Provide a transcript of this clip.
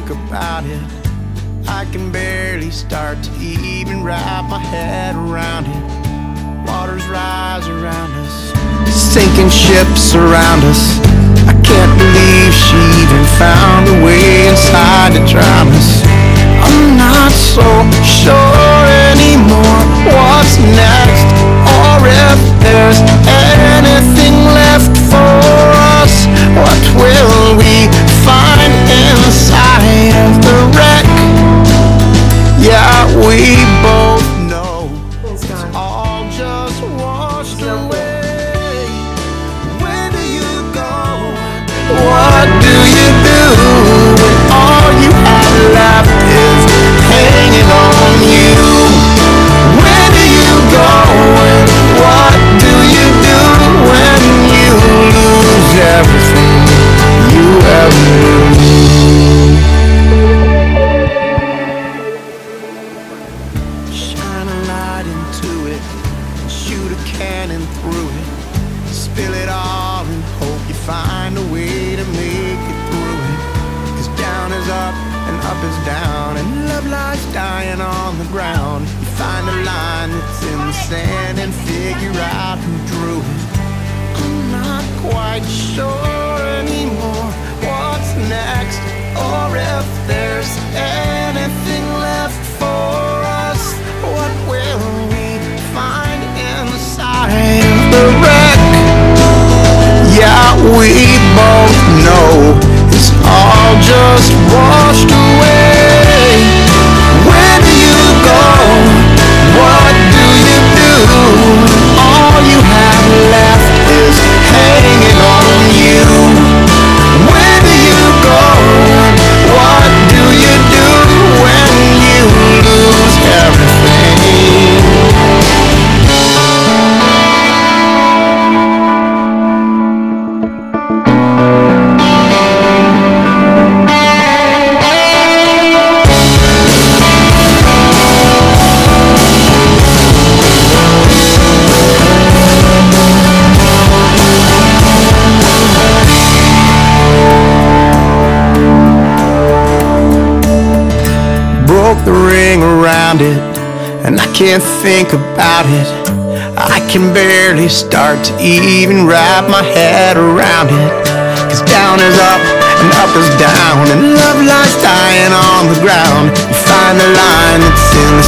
think about it, I can barely start to even wrap my head around it. Waters rise around us, sinking ships around us. I can't believe she even found a way inside to drown us. I'm not so sure anymore what's next, or if there's anything left for us. What will we find inside of the wreck? Yeah, we both know it's all just washed away. Where do you go? What do you do when all you have left is hanging on you? Where do you go and what do you do when you lose everything you ever knew? Shine a light into it and shoot a cannon through it. Spill it all and hope you find a way to make it through it. 'Cause down is up and up is down, and love lies dying on the ground. You find a line that's in the sand and figure out who drew it. I'm not quite sure anymore what's next, or if there's anything left for us. What will we find inside of the wreck? Yeah, we both know it's all just washed away. Where do you go? What do you do? All you have left is hanging on you. Where do you go? What do you do when you lose everything? The ring around it, and I can't think about it. I can barely start to even wrap my head around it. 'Cause down is up and up is down, and love lies dying on the ground. You find the line that's in the